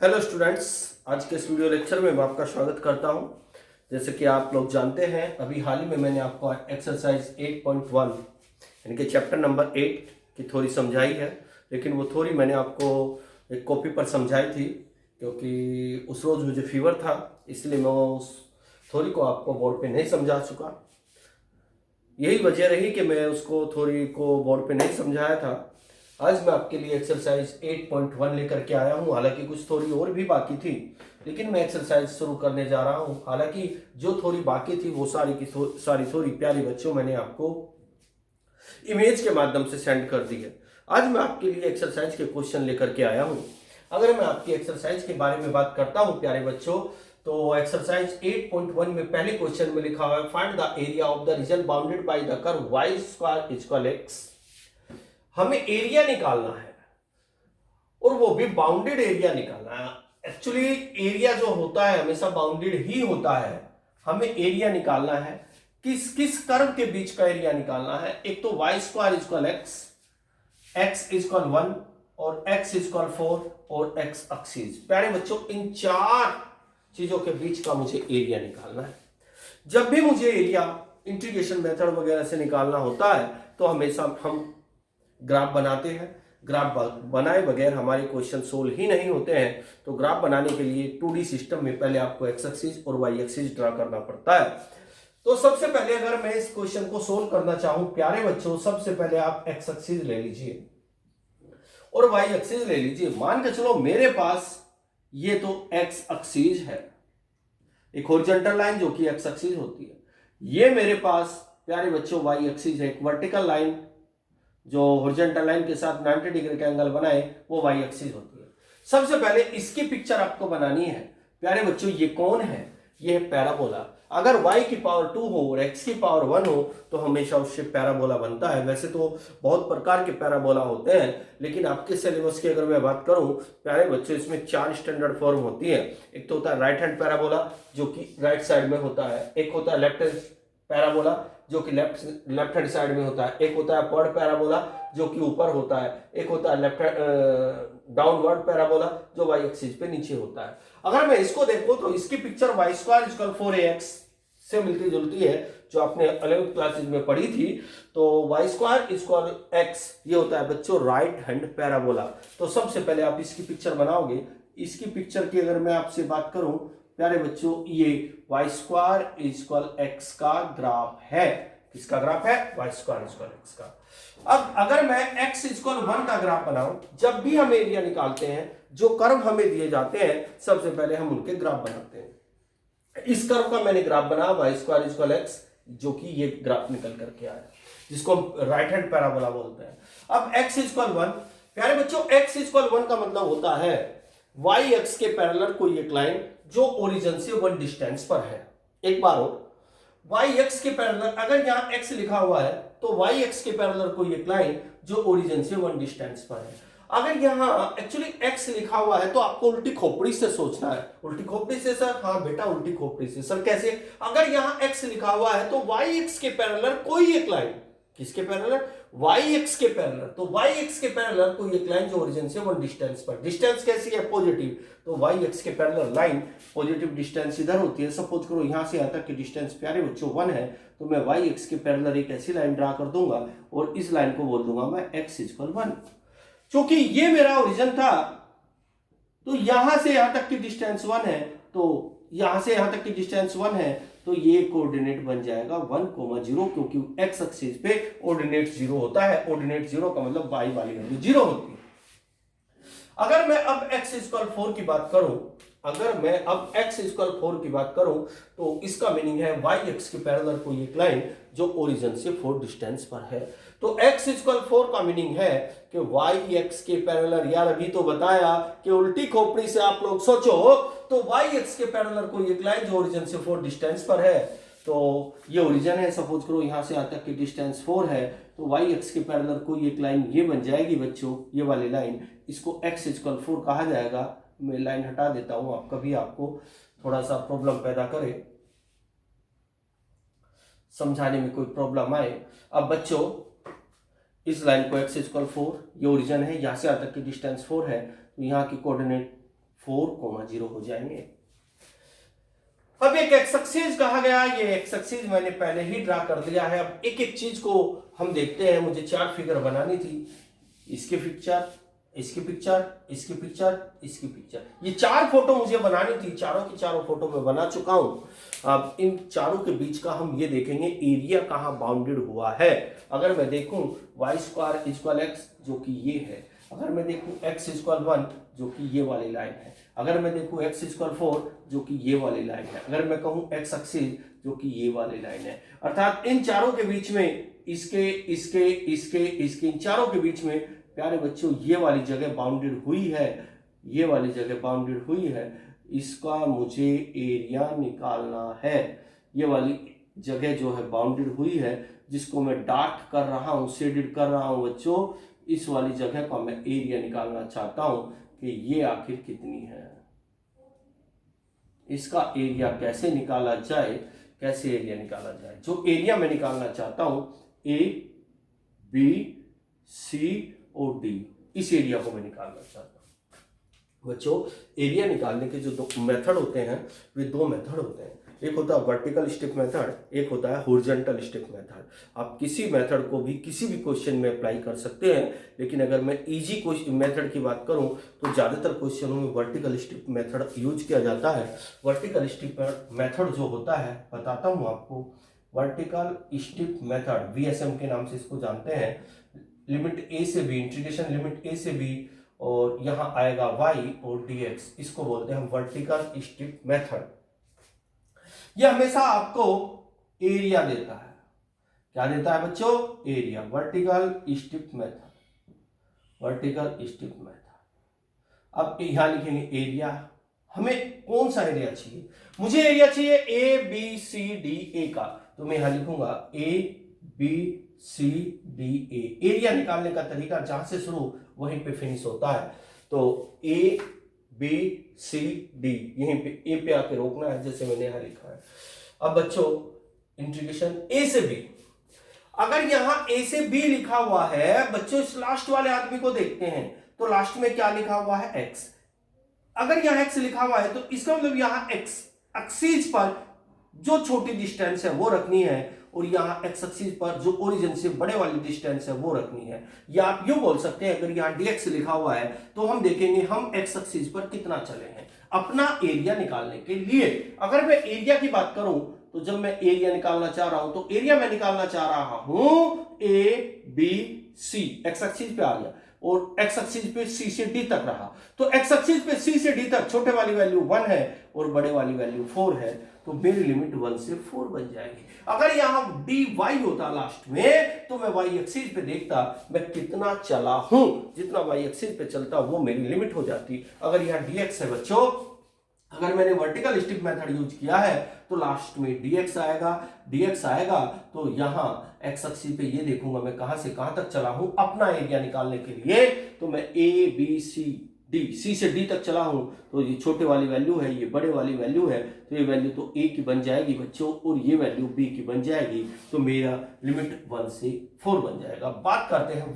Hello students, आज के इस वीडियो लेक्चर में मैं आपका स्वागत करता हूं। जैसे कि आप लोग जानते हैं, अभी हाल ही में मैंने आपको एक्सरसाइज 8.1 यानी कि चैप्टर नंबर 8 की थ्योरी समझाई है। लेकिन वो थ्योरी मैंने आपको एक कॉपी पर समझाई थी, क्योंकि उस रोज़ मुझे फीवर था, इसलिए मैं उस थ्योरी को आपको बोर्ड पे नहीं समझा चुका। यही वजह रही कि मैं उसको थ्योरी को बोर्ड पे नहीं समझाया था। आज मैं आपके लिए एक्सरसाइज 8.1 लेकर के आया हूँ। हालांकि कुछ थ्योरी और भी बाकी थी, लेकिन मैं एक्सरसाइज शुरू करने जा रहा हूँ। हालांकि जो थ्योरी बाकी थी वो सारी की सारी थ्योरी प्यारे बच्चों मैंने आपको इमेज के माध्यम से सेंड कर दी है। आज मैं आपके लिए एक्सरसाइज के क्वेश्चन लेकर के आया हूँ। अगर मैं आपकी एक्सरसाइज के बारे में बात करता हूँ प्यारे बच्चों, तो एक्सरसाइज 8.1 में पहले क्वेश्चन में लिखा हुआ है, find the area of the reason bounded by the curve y square equal x। हमें एरिया निकालना है और वो भी बाउंडेड एरिया निकालना है। एक्चुअली एरिया जो होता है हमेशा बाउंडेड ही होता है। हमें एरिया निकालना है, किस किस कर्व के बीच का एरिया निकालना है। एक तो y square equal x equal 1 और x इक्वल 4 और x एक्सिस। प्यारे बच्चों, इन चार चीजों के बीच का मुझे एरिया निकालना है। जब भी मुझे एरिया इंटीग्रेशन मेथड वगैरह से निकालना होता है तो हमेशा हम ग्राफ बनाते हैं। ग्राफ बनाए बगैर हमारे क्वेश्चन सोल्व ही नहीं होते हैं। तो ग्राफ बनाने के लिए 2D सिस्टम में पहले आपको एक्स एक्सिस और वाई एक्सिस ड्रा करना पड़ता है। तो सबसे पहले अगर मैं इस क्वेश्चन को सोल्व करना चाहूं प्यारे बच्चों, सबसे पहले आप एक्स एक्सिस ले लीजिए और वाई एक्सिस ले लीजिए। मान के चलो मेरे पास ये तो एक्स एक्सिस है, एक हॉरिजॉन्टल लाइन जो कि एक्स एक्सिस होती है। ये मेरे पास प्यारे बच्चों वाई एक्सिस है, एक वर्टिकल लाइन जो हॉरिजॉन्टल लाइन के साथ 90 डिग्री का एंगल बनाए, वो वाई एक्सिस होती है। सबसे पहले इसकी पिक्चर आपको बनानी है। प्यारे बच्चों, ये कौन है? ये है पैराबोला। अगर y की पावर 2 हो और x की पावर 1 हो तो हमेशा उससे पैराबोला बनता है। वैसे तो बहुत प्रकार के पैराबोला होते हैं, लेकिन आपके सिलेबस की अगर मैं बात करूं प्यारे बच्चों, इसमें 4 स्टैंडर्ड फॉर्म होती है। एक तो होता है राइट हैंड पैराबोला जो कि राइट साइड में होता है, एक होता है लेफ्ट हैंड पैराबोला जो कि लेफ्ट हैंड साइड में होता है, एक होता है अपवर्ड पैराबोला जो कि ऊपर होता है, एक होता है लेफ्ट डाउनवर्ड पैराबोला जो वाई एक्सिस पे नीचे होता है। अगर मैं इसको देखूं तो इसकी picture Y square equal 4ax से मिलती जुलती है, जो आपने 11th क्लासेज में पढ़ी थी। तो वाई स्क्वायर इक्वल x ये होता है बच्चों राइट हैंड पैराबोला। तो सबसे पहले आप इसकी पिक्चर बनाओगे। इसकी पिक्चर की अगर मैं आपसे बात करूं प्यारे बच्चों, ये वाई स्क्वायर इक्वल x का ग्राफ है। किसका ग्राफ है? वाई स्क्वायर इक्वल x का। अब अगर मैं x इक्वल 1 का ग्राफ बनाऊं, जब भी हम एरिया निकालते हैं जो कर्व हमें दिए जाते हैं सबसे पहले हम उनके ग्राफ बनाते हैं। इस कर्व का मैंने ग्राफ बनाया वाई स्क्वायर इक्वल x, जो कि ये ग्राफ निकल करके आया, जिसको हम राइट हैंड पैराबोला बोलते हैं। अब x इक्वल 1, प्यारे बच्चों x इक्वल 1 का मतलब होता है वाई एक्स के पैरेलल कोई एक लाइन जो ओरिजिन से 1 डिस्टेंस पर है। एक बार और, वाई एक्स के पैरेलल, अगर यहां x लिखा हुआ है तो वाई एक्स के पैरेलल कोई एक लाइन जो ओरिजिन से 1 डिस्टेंस पर है। अगर यहां एक्चुअली x लिखा हुआ है तो आपको उल्टी खोपड़ी से सोचना है। उल्टी खोपड़ी से सर? हाँ बेटा, उल्टी खोपड़ी से। सर कैसे? अगर यहां x लिखा हुआ है तो वाई एक्स के पैरेलल कोई एक लाइन, किसके पैरेलल? वाई एक्स के पैरेलल। तो वाई एक्स के पैरेलल कोई एक लाइन जो ओरिजिन से 1 डिस्टेंस पर, डिस्टेंस कैसी है? पॉजिटिव। तो वाई एक्स के पैरेलल लाइन पॉजिटिव डिस्टेंस इधर होती है। सपोज करो यहां से यहां तक की डिस्टेंस प्यारे बच्चों 1 है, तो मैं वाई एक्स के पैरेलल एक ऐसी लाइन ड्रा कर दूंगा और इस लाइन को बोल दूंगा मैं x इक्वल 1। क्योंकि ये मेरा ओरिजिन था तो यहां से यहां तक की डिस्टेंस 1 है, तो यहां से यहां तक की डिस्टेंस 1 है, तो ये कोऑर्डिनेट बन जाएगा 1,0, क्योंकि x एक्सिस पे ऑर्डिनेट 0 होता है। ऑर्डिनेट 0 का मतलब y वाली वैल्यू 0 होती है। अगर मैं अब x इक्वल 4 की बात करूं, अगर मैं अब x इक्वल 4 की बात करूं तो इसका मीनिंग है वाई एक्स के पैरेलल कोई एक लाइन जो ओरिजिन से 4 डिस्टेंस पर है। तो x इक्वल 4 का मीनिंग है कि वाई एक्स के पैरेलल, यार अभी तो बताया कि उल्टी खोपड़ी से आप लोग सोचो, तो वाई एक्स के पैरेलल कोई एक लाइन जो ओरिजिन से 4 डिस्टेंस पर है। तो ये ओरिजिन है, सपोज करो यहां से यहां तक की डिस्टेंस 4 है, तो वाई एक्स के पैरेलल कोई एक लाइन ये बन जाएगी बच्चों, ये वाली लाइन, इसको x इक्वल 4 कहा जाएगा। मैं लाइन हटा देता हूं, आप कभी आपको थोड़ा सा प्रॉब्लम पैदा करे, समझाने में कोई प्रॉब्लम आए। अब बच्चों इस लाइन को x इक्वल 4, ये ओरिजिन है, यहां से यहां तक की डिस्टेंस 4 है, तो यहां की कोऑर्डिनेट 4,0 हो जाएंगे। अब एक एक्स एक्सिस कहा गया, ये एक्स एक्सिस मैंने पहले ही ड्रा कर लिया है। अब एक एक चीज को हम देखते हैं। मुझे 4 फिगर बनानी थी, इसकी पिक्चर, इसकी पिक्चर, इसकी पिक्चर, इसकी पिक्चर, ये 4 फोटो मुझे बनानी थी। चारों की चारों फोटो मैं बना चुका हूं। अब इन चारों के बीच का हम ये देखेंगे एरिया कहाँ बाउंडेड हुआ है। अगर मैं देखूं y² = x जो कि ये है, अगर मैं देखूं x = 1 जो कि ये वाली लाइन है, अगर मैं देखूं x = 4 जो कि ये वाली लाइन है, अगर मैं कहूं x एक्सिस जो कि ये वाली लाइन है, अर्थात इन चारों के बीच में, इसके इसके इसके इसके इन चारों के बीच में प्यारे बच्चों ये वाली जगह बाउंडेड हुई है, ये वाली जगह बाउंडेड हुई है। इसका मुझे एरिया निकालना है। ये वाली जगह जो है बाउंडेड हुई है, जिसको मैं डार्क कर रहा हूं, शेडेड कर रहा हूं बच्चों, इस वाली जगह का मैं एरिया निकालना चाहता हूं कि ये आखिर कितनी है। इसका एरिया कैसे निकाला जाए, कैसे एरिया निकाला जाए? जो एरिया मैं निकालना चाहता हूं A, B, C और D, इस एरिया को मैं निकालना चाहता हूं बच्चों। एरिया निकालने के जो 2 मेथड होते हैं, वे 2 मेथड होते हैं। एक होता है वर्टिकल स्टेप मेथड, एक होता है हॉरिजॉन्टल स्टेप मेथड। आप किसी मेथड को भी किसी भी क्वेश्चन में अप्लाई कर सकते हैं, लेकिन अगर मैं इजी क्वेश्चन मेथड की बात करूं तो ज़्यादातर क्वेश्चनों में वर्टिकल स्टेप मेथड यूज किया जाता है। वर्टिकल स्टेप मेथड जो होता है, बताता हूं आपको। वर्टिकल स्टेप मेथड VSM के नाम से इसको जानते हैं। लिमिट a से b, इंटीग्रेशन लिमिट a से b, और यहां आएगा y और dx, इसको बोलते हैं वर्टिकल स्टेप मेथड। यह हमेशा आपको एरिया देता है। क्या देता है बच्चों? Area. Vertical step method, vertical step method. अब यहां लिखेंगे एरिया। हमें कौन सा एरिया चाहिए? मुझे एरिया चाहिए ABCDA का, तो मैं यहां लिखूंगा ABCDA। एरिया निकालने का तरीका जहां से शुरू वहीं पे फिनिश होता है। तो ABCD, यहीं पे A पे आके रोकना है, जैसे मैंने यहां लिखा है। अब बच्चों इंटीग्रेशन A से B, अगर यहां A से B लिखा हुआ है बच्चों, इस लास्ट वाले आदमी को देखते हैं तो लास्ट में क्या लिखा हुआ है? X। अगर यहां x लिखा हुआ है तो इसका मतलब यहां x एक्सिस पर जो छोटी डिस्टेंस है वो रखनी है, और यहां x एक्सिस पर जो ओरिजिन से बड़े वाली डिस्टेंस है वो रखनी है। या आप यूं बोल सकते हैं, अगर यहां dx लिखा हुआ है तो हम देखेंगे हम x एक्सिस पर कितना चले हैं अपना एरिया निकालने के लिए। अगर मैं एरिया की बात करूं तो जब मैं एरिया निकालना चाह रहा हूं तो एरिया मैं निकालना चाह रहा हूं ABC, x एक्सिस पे आ गया, और x एक्सिस पे C से D तक रहा। तो x एक्सिस पे C से D तक छोटे वाली वैल्यू 1 है और बड़े वाली वैल्यू 4 है, तो मेरी लिमिट 1 से 4 बन जाएगी। अगर यहां dy होता लास्ट में तो मैं y एक्सिस पे देखता मैं कितना चला हूं, जितना y एक्सिस पे चलता वो मेरी लिमिट हो जाती। अगर यहां dx है बच्चों, अगर मैंने वर्टिकल स्टेप मेथड यूज किया है तो लास्ट में dx आएगा, तो यहां x एक्सिस पे ये देखूंगा मैं कहां से कहां तक चला हूं अपना एरिया निकालने के लिए। तो मैं ABCD, C से D तक चला हूं, तो ये छोटे वाली वैल्यू है, ये बड़े वाली वैल्यू है, तो ये वैल्यू तो A की बन जाएगी बच्चों, और ये वैल्यू B की बन जाएगी, तो मेरा लिमिट 1 से 4 बन जाएगा। बात करते हैं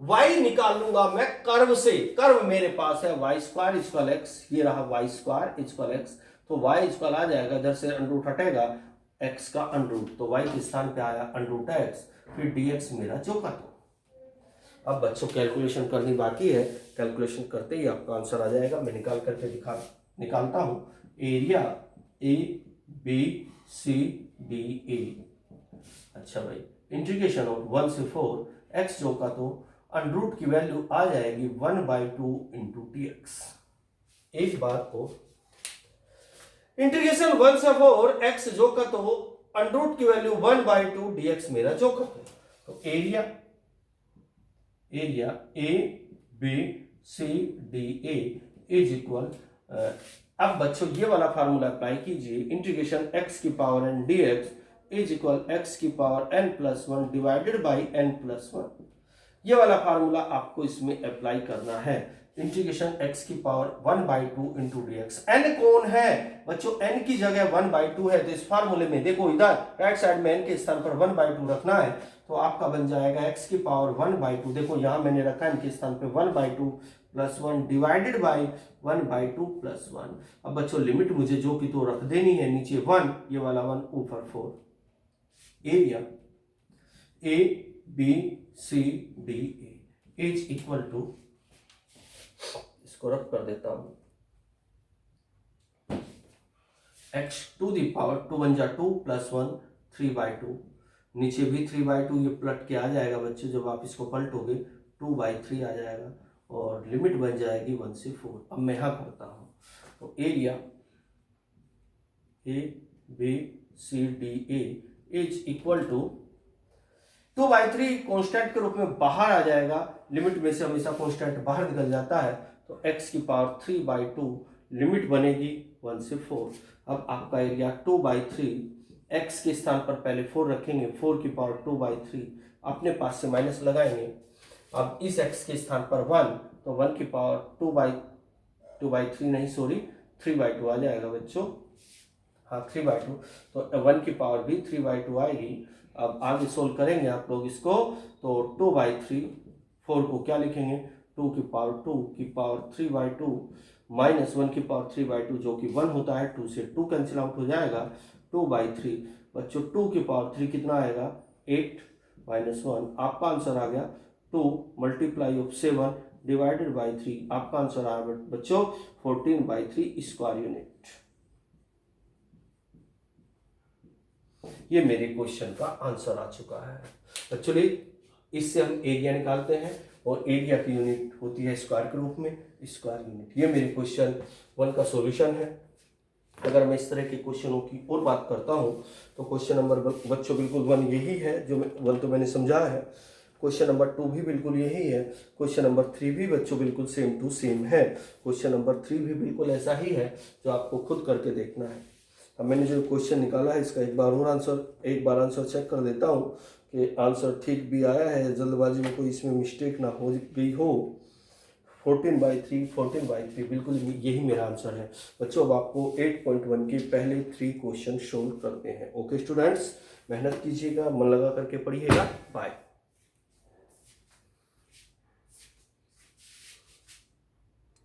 y निकाल लूंगा मैं कर्व से। कर्व मेरे पास है y² = x, ये रहा y² = x, तो y इक्वल आ जाएगा, इधर से √ हटेगा, x का √ तो y के स्थान पे आया √x, फिर dx मेरा जो का तो। अब बच्चों कैलकुलेशन करनी बाकी है, कैलकुलेशन करते ही आपका आंसर आ जाएगा। मैं निकाल करके निकालता हूं एरिया ABCDA। अच्छा भाई, इंटीग्रेशन ऑफ 1 से 4 x जो का तो √ की वैल्यू आ जाएगी 1/2 × dx। एक बात को इंटीग्रेशन 1 से 4 x जो का तो √ की वैल्यू 1/2 dx मेरा जो का तो एरिया ABCDA इज इक्वल। अब बच्चों ये वाला फार्मूला अप्लाई कीजिए, इंटीग्रेशन x की power n dx is equal x की power n+1 divided by n+1। ये वाला फार्मूला आपको इसमें अप्लाई करना है। इंटीग्रेशन x की पावर 1/2 × dx। n कौन है बच्चों? n की जगह 1/2 है, तो इस फार्मूले में देखो इधर राइट साइड में n के स्थान पर 1/2 रखना है, तो आपका बन जाएगा x की पावर 1/2। देखो यहां मैंने रखा n के स्थान पे 1/2, प्लस 1 डिवाइडेड बाई 1/2 प्लस 1। अब बच्चों लिमिट मुझे जो कि तो रख देनी है, नीचे 1, ये वाला 1 ऊपर 4। Area A B C D A is equal to, इसको रख कर देता हूं, x टू द पावर 2 1 जा 2 प्लस 1 3/2, नीचे भी 3/2 ये पलट के आ जाएगा बच्चों, जब आप इसको पलटोगे 2/3 आ जाएगा और लिमिट बन जाएगी 1 से 4। अब मैं यहां करता हूं, तो area A B C D A is equal to 2/3 constant के रूप में बाहर आ जाएगा, लिमिट में से हमेशा कांस्टेंट बाहर निकल जाता है, तो x की पावर 3/2 लिमिट बनेगी 1 से 4। अब आपका एरिया 2/3, x के स्थान पर पहले 4 रखेंगे, 4 की पावर 2/3 अपने पास से माइनस लगाएंगे। अब इस x के स्थान पर 1, तो 1 की पावर 2/3 नहीं सॉरी 3/2 आ जाएगा बच्चों, हाँ 3/2, तो 1 की पावर भी 3/2 आएगी। अब आगे सोल्व करेंगे आप लोग इसको, तो 2/3, 4 को क्या लिखेंगे 2 की पावर 3/2 माइनस 1 की पावर 3/2 जो कि 1 होता है, 2 से 2 कैंसिल आउट हो जाएगा, 2/3 बच्चों 2 की पावर 3 कितना आएगा 8 माइनस 1, आपका आंसर आ गया 2 मल्टीप्लाई ऑफ 7 डिवाइडेड बाई 3, आपका आंसर आ गया बच्चों 14/3 स्क्वायर यूनिट। ये मेरे क्वेश्चन का आंसर आ चुका है बच्चों। इससे हम एरिया निकालते हैं और एरिया की यूनिट होती है स्क्वायर के रूप में, स्क्वायर यूनिट। ये मेरे क्वेश्चन 1 का सॉल्यूशन है। अगर मैं इस तरह के क्वेश्चनों की और बात करता हूं, तो क्वेश्चन नंबर बच्चों बिल्कुल 1 यही है, जो 1 तो मैंने समझाया है। क्वेश्चन नंबर 2 भी बिल्कुल यही है। क्वेश्चन नंबर 3 भी बच्चों बिल्कुल सेम टू सेम है। क्वेश्चन नंबर 3 भी बिल्कुल ऐसा ही है, जो आपको खुद करके देखना है। अब मैंने जो क्वेश्चन निकाला है, इसका एक बार आंसर चेक कर देता हूँ कि आंसर ठीक भी आया है, जल्दबाजी में कोई इसमें मिस्टेक ना हो गई हो। 14/3 बिल्कुल यही मेरा आंसर है बच्चों। अब आपको 8.1 के पहले 3 क्वेश्चन सोल्व करते हैं। ओके स्टूडेंट्स, मेहनत कीजिएगा, मन लगा करके पढ़िएगा। बाय।